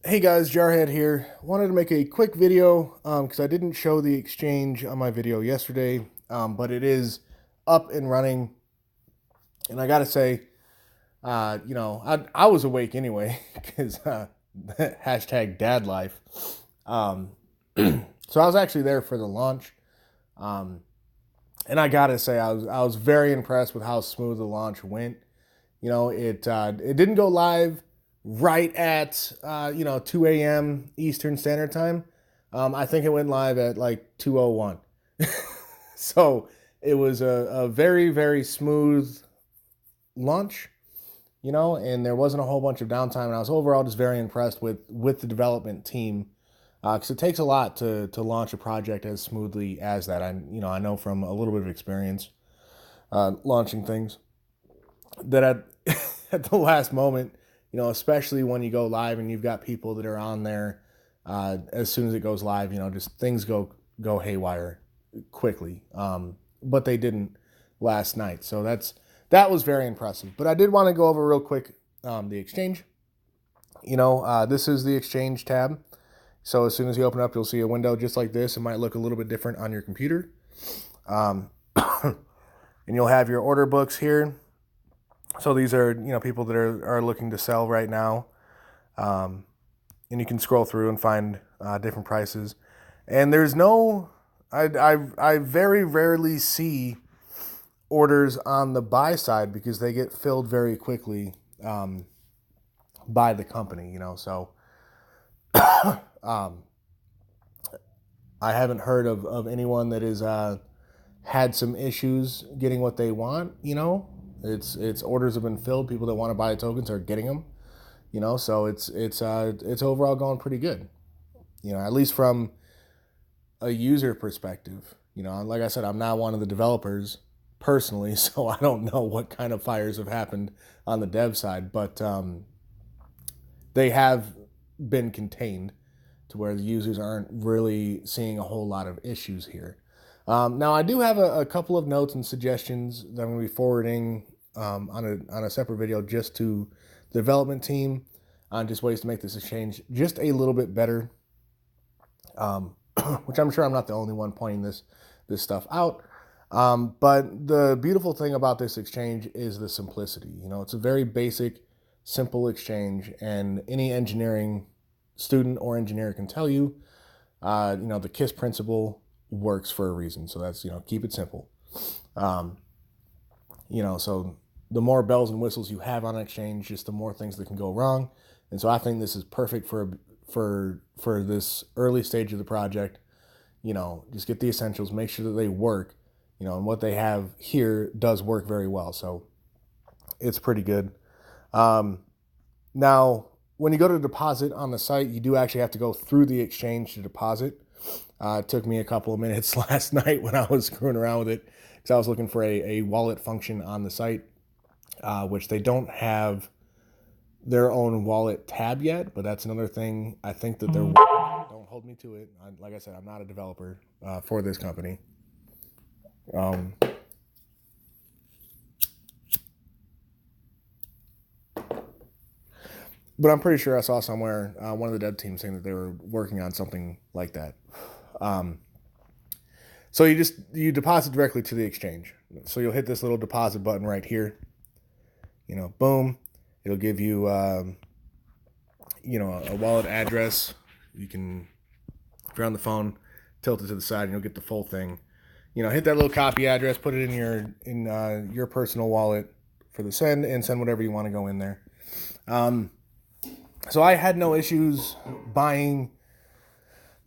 Hey guys, Jarhead here. Wanted to make a quick video because I didn't show the exchange on my video yesterday, but it is up and running. And I gotta say, I was awake anyway because hashtag dad life. Um, so I was actually there for the launch, um, and I gotta say I was very impressed with how smooth the launch went. It didn't go live right at 2 a.m. Eastern Standard Time. I think it went live at like 2:01. So it was a very very smooth launch, and there wasn't a whole bunch of downtime. And I was overall just very impressed with the development team because it takes a lot to launch a project as smoothly as that. I know from a little bit of experience launching things that at at the last moment, especially when you go live and you've got people that are on there as soon as it goes live, just things go haywire quickly. But they didn't last night, so that was very impressive. But I did want to go over real quick the exchange. This is the exchange tab. So as soon as you open up, you'll see a window just like this. It might look a little bit different on your computer. And you'll have your order books here. So these are, people that are looking to sell right now. And you can scroll through and find different prices. And there's I very rarely see orders on the buy side because they get filled very quickly by the company, So um, I haven't heard of anyone that has had some issues getting what they want, It's orders have been filled. People that want to buy the tokens are getting them, So it's overall going pretty good, At least from a user perspective. Like I said, I'm not one of the developers personally, so I don't know what kind of fires have happened on the dev side, but they have been contained to where the users aren't really seeing a whole lot of issues here. Now, I do have a couple of notes and suggestions that I'm going to be forwarding on a separate video just to the development team on just ways to make this exchange just a little bit better, which I'm sure I'm not the only one pointing this stuff out. But the beautiful thing about this exchange is the simplicity. It's a very basic, simple exchange, and any engineering student or engineer can tell you, the KISS principle works for a reason. So that's, keep it simple. So the more bells and whistles you have on an exchange, just the more things that can go wrong. And so I think this is perfect for this early stage of the project. Just get the essentials, make sure that they work, and what they have here does work very well. So it's pretty good. Now, when you go to deposit on the site, you do actually have to go through the exchange to deposit. It took me a couple of minutes last night when I was screwing around with it because I was looking for a wallet function on the site, which they don't have their own wallet tab yet, but that's another thing I think that they're working on. Don't hold me to it. Like I said, I'm not a developer for this company. But I'm pretty sure I saw somewhere one of the dev teams saying that they were working on something like that. So you deposit directly to the exchange. So you'll hit this little deposit button right here. Boom. It'll give you, a wallet address. You can, if you're on the phone, tilt it to the side, and you'll get the full thing. Hit that little copy address, put it in your personal wallet for the send, and send whatever you want to go in there. So I had no issues buying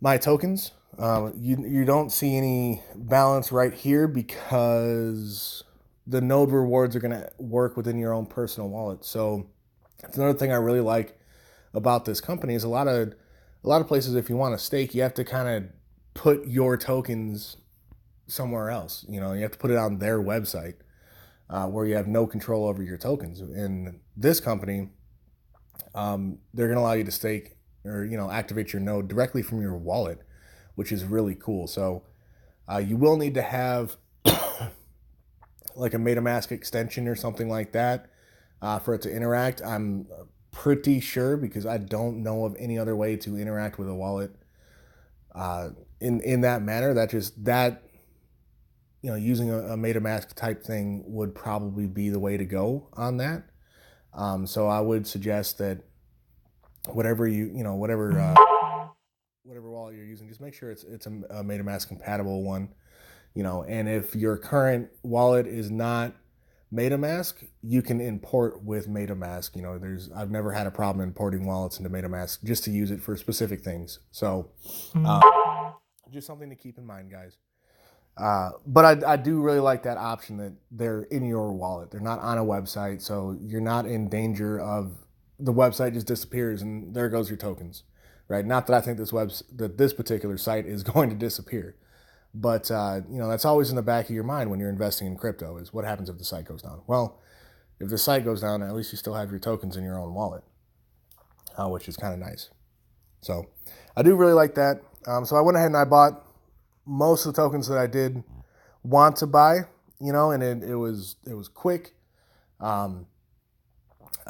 my tokens. You don't see any balance right here because the node rewards are going to work within your own personal wallet. So it's another thing I really like about this company is a lot of places, if you want to stake, you have to kind of put your tokens somewhere else. You have to put it on their website where you have no control over your tokens. In this company, they're going to allow you to stake or activate your node directly from your wallet, which is really cool. So you will need to have like a MetaMask extension or something like that for it to interact. I'm pretty sure, because I don't know of any other way to interact with a wallet in that manner. Using a MetaMask type thing would probably be the way to go on that. So I would suggest that whatever whatever wallet you're using, just make sure it's a MetaMask compatible one. And if your current wallet is not MetaMask, you can import with MetaMask. I've never had a problem importing wallets into MetaMask just to use it for specific things. So just something to keep in mind, guys. But I do really like that option that they're in your wallet. They're not on a website, so you're not in danger of the website just disappears and there goes your tokens, right? Not that I think this particular site is going to disappear, but that's always in the back of your mind when you're investing in crypto is what happens if the site goes down. Well, if the site goes down, at least you still have your tokens in your own wallet, which is kind of nice. So I do really like that. So I went ahead and I bought most of the tokens that I did want to buy, and it was quick. I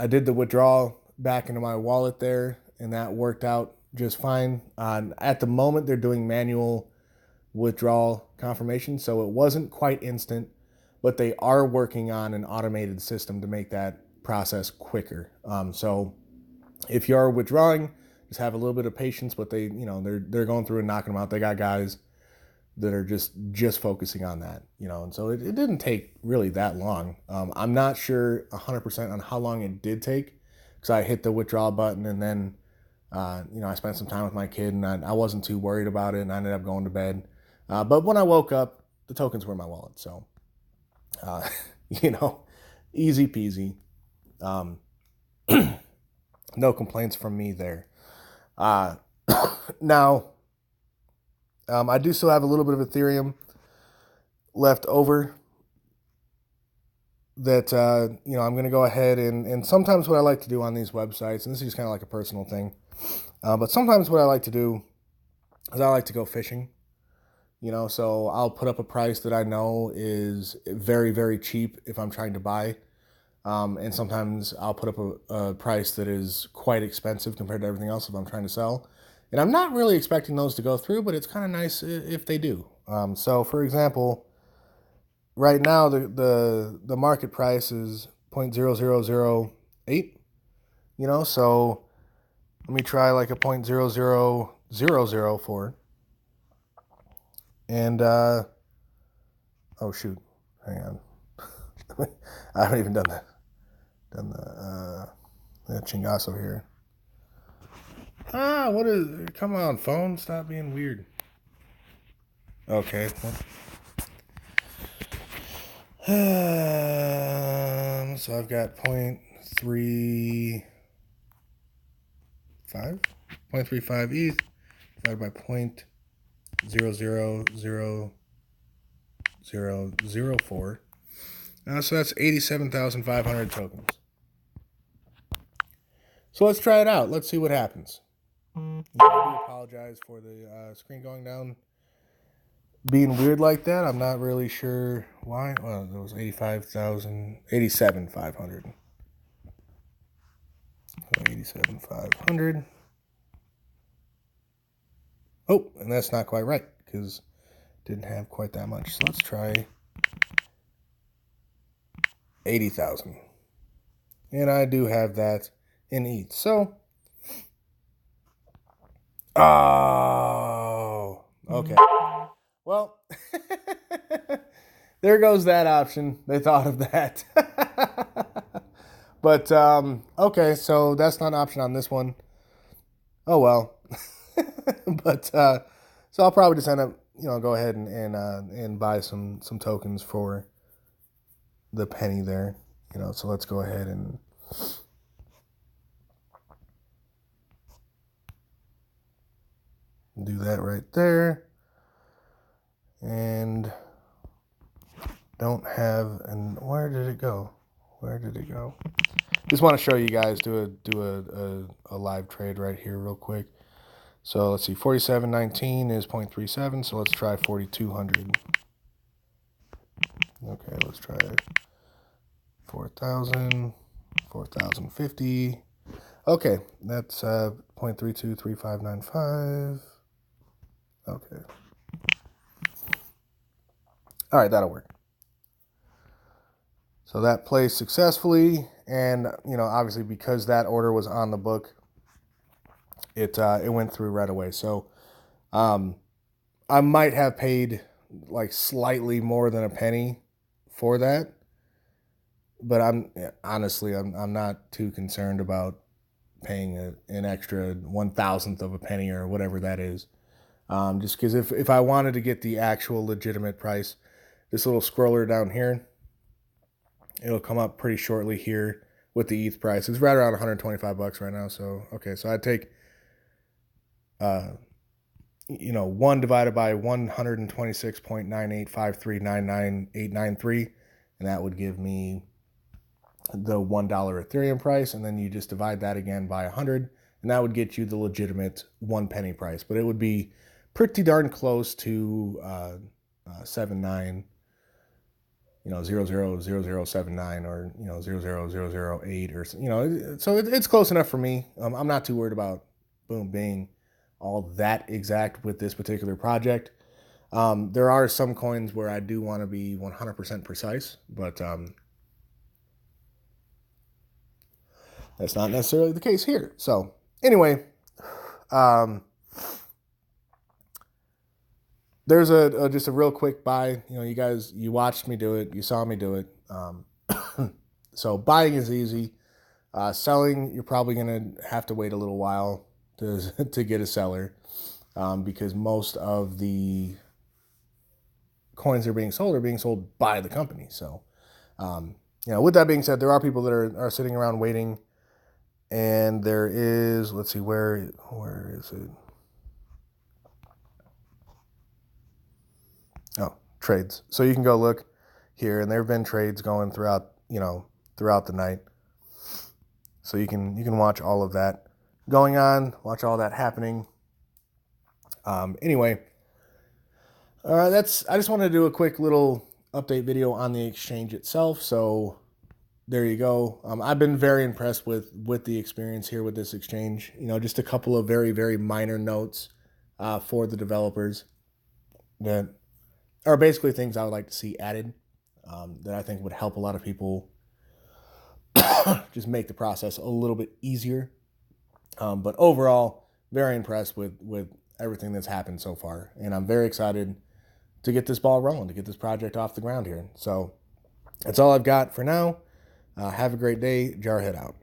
did the withdrawal back into my wallet there, and that worked out just fine. At the moment, they're doing manual withdrawal confirmation, so it wasn't quite instant, but they are working on an automated system to make that process quicker. So if you are withdrawing, just have a little bit of patience, but they're going through and knocking them out. They got guys that are just focusing on that, and so it didn't take really that long. I'm not sure 100% on how long it did take, because I hit the withdrawal button and then I spent some time with my kid, and I wasn't too worried about it, and I ended up going to bed. But when I woke up, the tokens were in my wallet, so easy peasy. No complaints from me there. Now, I do still have a little bit of Ethereum left over that, I'm going to go ahead and sometimes what I like to do on these websites, and this is just kind of like a personal thing, but sometimes what I like to do is I like to go fishing, so I'll put up a price that I know is very, very cheap if I'm trying to buy. And sometimes I'll put up a price that is quite expensive compared to everything else if I'm trying to sell. And I'm not really expecting those to go through, but it's kind of nice if they do. So, for example, right now the market price is 0.0008. So let me try like a 0.00004. And oh shoot, hang on, I haven't even done the chingazo here. What is? Come on, phone, stop being weird. Okay. So I've got 0.35 ETH divided by 0.00004. So that's 87,500 tokens. So let's try it out. Let's see what happens. I do apologize for the screen going down, being weird like that. I'm not really sure why. Well, it was 87,500. 87,500. Oh, and that's not quite right because it didn't have quite that much. So let's try 80,000. And I do have that in ETH. So, oh, okay. Well, there goes that option. They thought of that. But, okay, so that's not an option on this one. Oh, well. But, so I'll probably just end up, go ahead and buy some tokens for the penny there. So let's go ahead and do that right there. And don't have, and where did it go? Just want to show you guys, do a live trade right here real quick. So let's see, 47.19 is 0.37, so let's try 4,200. Okay, let's try 4,000, 4,050. Okay, that's 0.323595. Okay. All right, that'll work. So that placed successfully, and obviously because that order was on the book, it went through right away. So I might have paid like slightly more than a penny for that, but I'm not too concerned about paying an extra 1,000th of a penny or whatever that is. Just because if I wanted to get the actual legitimate price, this little scroller down here, it'll come up pretty shortly here with the ETH price. It's right around 125 bucks right now. So okay, so I'd take 1 divided by 126.985399,893, and that would give me the $1 Ethereum price, and then you just divide that again by 100, and that would get you the legitimate 1 penny price. But it would be pretty darn close to 79, 000079 or 00008 or so it's close enough for me. I'm not too worried about being all that exact with this particular project. There are some coins where I do want to be 100% precise, but that's not necessarily the case here. So anyway, there's just a real quick buy. You guys, you watched me do it. You saw me do it. So buying is easy. Selling, you're probably going to have to wait a little while to get a seller, because most of the coins that are being sold by the company. So, with that being said, there are people that are sitting around waiting, and there is, let's see, where is it? Oh, trades. So you can go look here, and there have been trades going throughout the night. So you can watch all of that going on, watch all that happening. Anyway, I just wanted to do a quick little update video on the exchange itself. So there you go. I've been very impressed with the experience here with this exchange. Just a couple of very, very minor notes for the developers that are basically things I would like to see added, that I think would help a lot of people just make the process a little bit easier. But overall, very impressed with everything that's happened so far. And I'm very excited to get this ball rolling, to get this project off the ground here. So that's all I've got for now. Have a great day. Jarhead out.